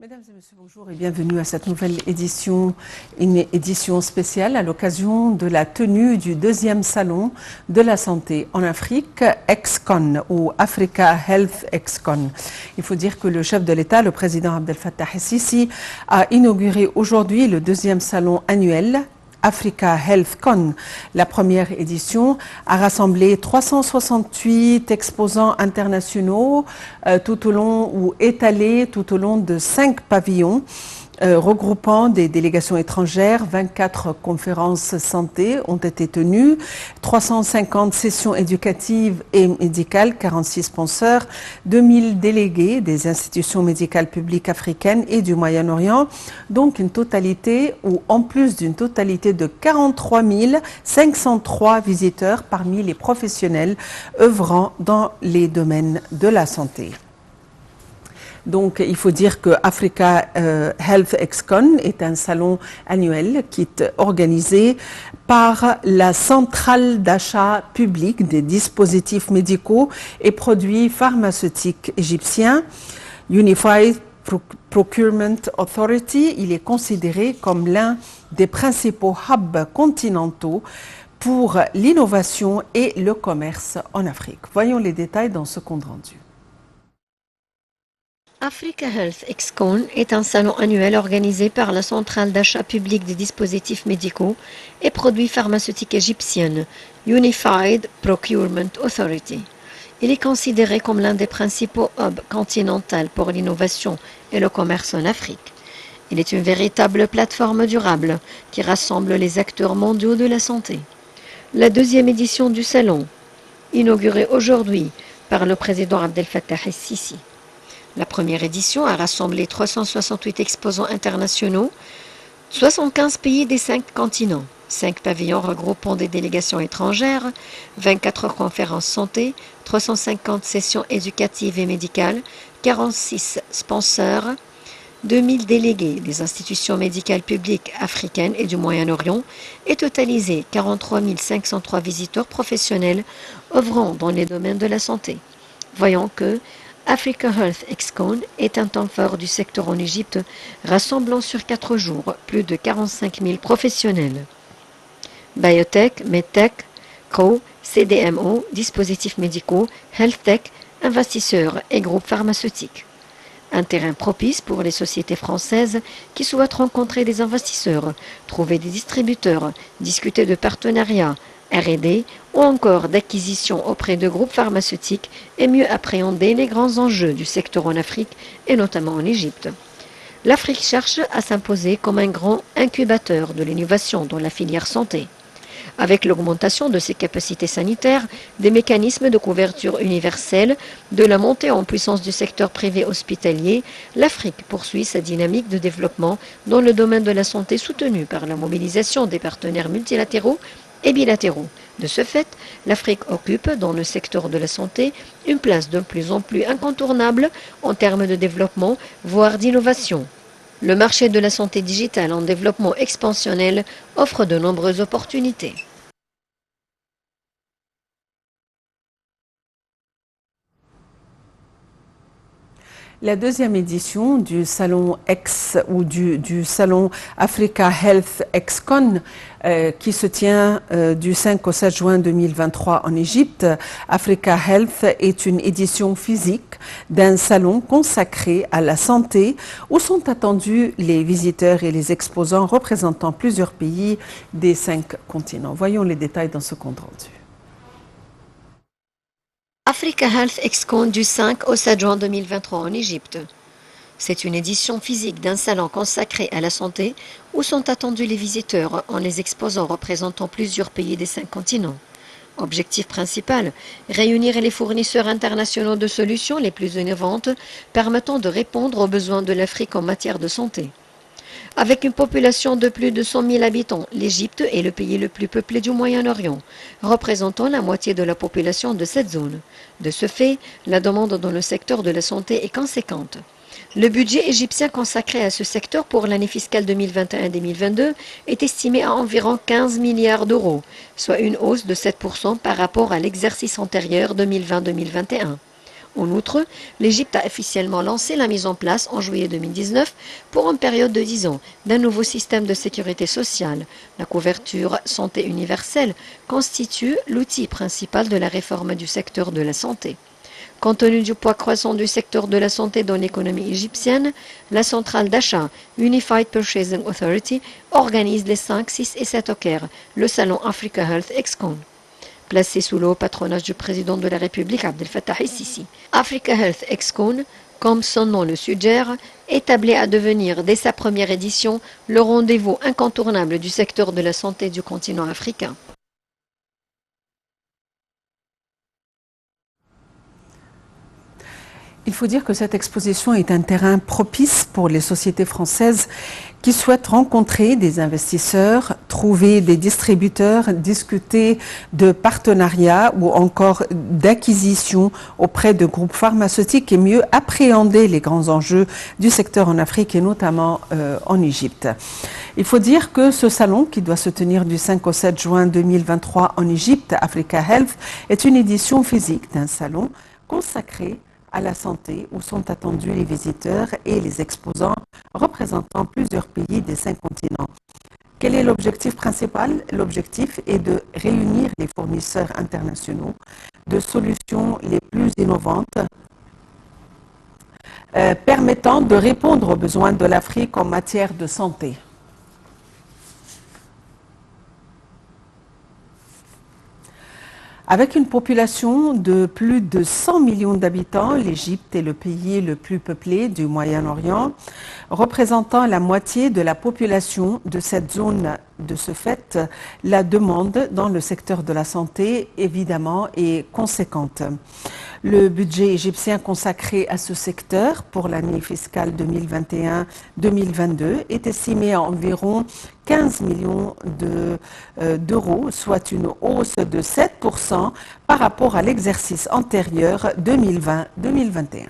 Mesdames et messieurs, bonjour et bienvenue à cette nouvelle édition, une édition spéciale à l'occasion de la tenue du deuxième salon de la santé en Afrique, ExCon ou Africa Health ExCon. Il faut dire que le chef de l'État, le président Abdel Fattah el-Sisi, a inauguré aujourd'hui le deuxième salon annuel Africa HealthCon. La première édition a rassemblé 368 exposants internationaux tout au long ou étalés tout au long de 5 pavillons. Regroupant des délégations étrangères, 24 conférences santé ont été tenues, 350 sessions éducatives et médicales, 46 sponsors, 2000 délégués des institutions médicales publiques africaines et du Moyen-Orient, donc une totalité ou en plus d'une totalité de 43 503 visiteurs parmi les professionnels œuvrant dans les domaines de la santé. Donc, il faut dire que Africa Health ExCon est un salon annuel qui est organisé par la centrale d'achat public des dispositifs médicaux et produits pharmaceutiques égyptiens, Unified Procurement Authority. Il est considéré comme l'un des principaux hubs continentaux pour l'innovation et le commerce en Afrique. Voyons les détails dans ce compte rendu. Africa Health ExCon est un salon annuel organisé par la centrale d'achat public des dispositifs médicaux et produits pharmaceutiques égyptienne, Unified Procurement Authority. Il est considéré comme l'un des principaux hubs continentaux pour l'innovation et le commerce en Afrique. Il est une véritable plateforme durable qui rassemble les acteurs mondiaux de la santé. La deuxième édition du salon, inaugurée aujourd'hui par le président Abdel Fattah el-Sisi. La première édition a rassemblé 368 exposants internationaux, 75 pays des 5 continents, 5 pavillons regroupant des délégations étrangères, 24 conférences santé, 350 sessions éducatives et médicales, 46 sponsors, 2000 délégués des institutions médicales publiques africaines et du Moyen-Orient et totalisé 43 503 visiteurs professionnels œuvrant dans les domaines de la santé. Voyons que Africa Health ExCon est un temps fort du secteur en Égypte, rassemblant sur 4 jours plus de 45 000 professionnels. Biotech, MedTech, Co, CDMO, dispositifs médicaux, HealthTech, investisseurs et groupes pharmaceutiques. Un terrain propice pour les sociétés françaises qui souhaitent rencontrer des investisseurs, trouver des distributeurs, discuter de partenariats, R&D ou encore d'acquisition auprès de groupes pharmaceutiques et mieux appréhender les grands enjeux du secteur en Afrique et notamment en Égypte. L'Afrique cherche à s'imposer comme un grand incubateur de l'innovation dans la filière santé. Avec l'augmentation de ses capacités sanitaires, des mécanismes de couverture universelle, de la montée en puissance du secteur privé hospitalier, l'Afrique poursuit sa dynamique de développement dans le domaine de la santé soutenue par la mobilisation des partenaires multilatéraux et bilatéraux. De ce fait, l'Afrique occupe dans le secteur de la santé une place de plus en plus incontournable en termes de développement, voire d'innovation. Le marché de la santé digitale en développement expansionnel offre de nombreuses opportunités. La deuxième édition du salon du salon Africa Health ExCon qui se tient du 5 au 7 juin 2023 en Égypte. Africa Health est une édition physique d'un salon consacré à la santé où sont attendus les visiteurs et les exposants représentant plusieurs pays des 5 continents. Voyons les détails dans ce compte rendu. Africa Health ExCon du 5 au 7 juin 2023 en Égypte. C'est une édition physique d'un salon consacré à la santé où sont attendus les visiteurs en les exposants représentant plusieurs pays des 5 continents. Objectif principal, réunir les fournisseurs internationaux de solutions les plus innovantes permettant de répondre aux besoins de l'Afrique en matière de santé. Avec une population de plus de 100 000 habitants, l'Égypte est le pays le plus peuplé du Moyen-Orient, représentant la moitié de la population de cette zone. De ce fait, la demande dans le secteur de la santé est conséquente. Le budget égyptien consacré à ce secteur pour l'année fiscale 2021-2022 est estimé à environ 15 milliards d'euros, soit une hausse de 7% par rapport à l'exercice antérieur 2020-2021. En outre, l'Égypte a officiellement lancé la mise en place en juillet 2019 pour une période de 10 ans d'un nouveau système de sécurité sociale. La couverture santé universelle constitue l'outil principal de la réforme du secteur de la santé. Compte tenu du poids croissant du secteur de la santé dans l'économie égyptienne, la centrale d'achat Unified Purchasing Authority organise les 5, 6 et 7 octobre le salon Africa Health Excon. Placé sous le haut patronage du président de la République Abdel Fattah el-Sisi. Africa Health Excon, comme son nom le suggère, est appelé à devenir dès sa première édition le rendez-vous incontournable du secteur de la santé du continent africain. Il faut dire que cette exposition est un terrain propice pour les sociétés françaises qui souhaitent rencontrer des investisseurs, trouver des distributeurs, discuter de partenariats ou encore d'acquisition auprès de groupes pharmaceutiques et mieux appréhender les grands enjeux du secteur en Afrique et notamment en Égypte. Il faut dire que ce salon, qui doit se tenir du 5 au 7 juin 2023 en Égypte, Africa Health, est une édition physique d'un salon consacré à la santé où sont attendus les visiteurs et les exposants représentant plusieurs pays des 5 continents. Quel est l'objectif principal? L'objectif est de réunir les fournisseurs internationaux de solutions les plus innovantes permettant de répondre aux besoins de l'Afrique en matière de santé. Avec une population de plus de 100 millions d'habitants, l'Égypte est le pays le plus peuplé du Moyen-Orient, représentant la moitié de la population de cette zone. De ce fait, la demande dans le secteur de la santé, évidemment, est conséquente. Le budget égyptien consacré à ce secteur pour l'année fiscale 2021-2022 est estimé à environ 15 millions d'euros, soit une hausse de 7% par rapport à l'exercice antérieur 2020-2021.